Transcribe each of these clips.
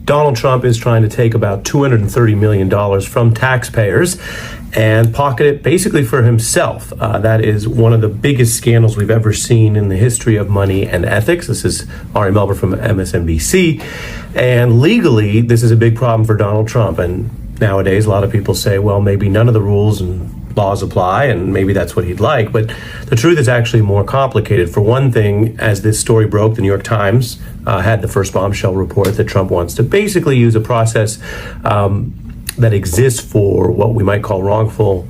Donald Trump is trying to take about $230 million from taxpayers and pocket it basically for himself. That is one of the biggest scandals we've ever seen in the history of money and ethics. This is Ari Melber from MSNBC. And legally, this is a big problem for Donald Trump. And nowadays, a lot of people say, well, maybe none of the rules and laws apply, and maybe that's what he'd like. But the truth is actually more complicated. For one thing, as this story broke, the New York Times had the first bombshell report that Trump wants to basically use a process that exists for what we might call wrongful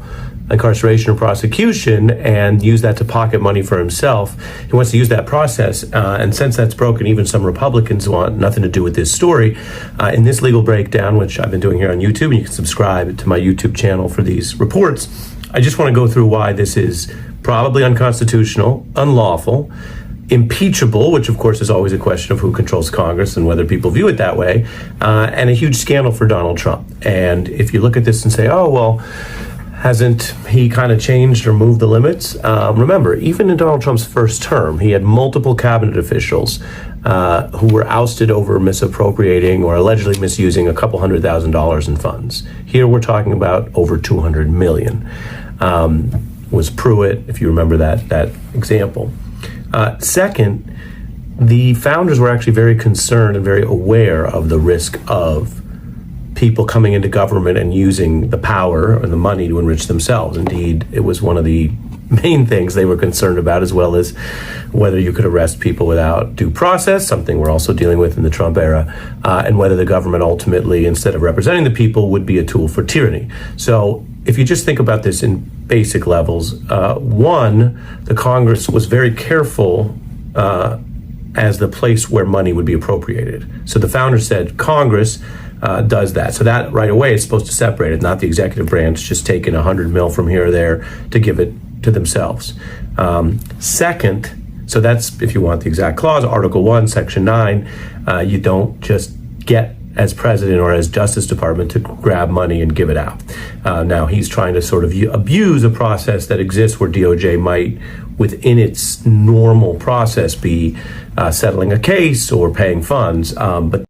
incarceration or prosecution and use that to pocket money for himself. He wants to use that process. And since that's broken, even some Republicans want nothing to do with this story. In this legal breakdown, which I've been doing here on YouTube, and you can subscribe to my YouTube channel for these reports, I just want to go through why this is probably unconstitutional, unlawful, impeachable, which of course is always a question of who controls Congress and whether people view it that way, and a huge scandal for Donald Trump. And if you look at this and say, oh, well, hasn't he kind of changed or moved the limits? Remember, even in Donald Trump's first term, he had multiple cabinet officials who were ousted over misappropriating or allegedly misusing a couple $100,000 in funds. Here we're talking about over $200 million. Was Pruitt, if you remember that example. Second, the founders were actually very concerned and very aware of the risk of people coming into government and using the power and the money to enrich themselves. Indeed, it was one of the main things they were concerned about, as well as whether you could arrest people without due process, something we're also dealing with in the Trump era, and whether the government ultimately, instead of representing the people, would be a tool for tyranny. So if you just think about this in basic levels, one, the Congress was very careful as the place where money would be appropriated. So the founders said Congress does that. So that right away is supposed to separate it, not the executive branch just taking $100 million from here or there to give it to themselves. Second, so that's, if you want the exact clause, Article 1, Section 9, you don't just get as president or as Justice Department to grab money and give it out. Now he's trying to sort of abuse a process that exists where DOJ might, within its normal process, be settling a case or paying funds. But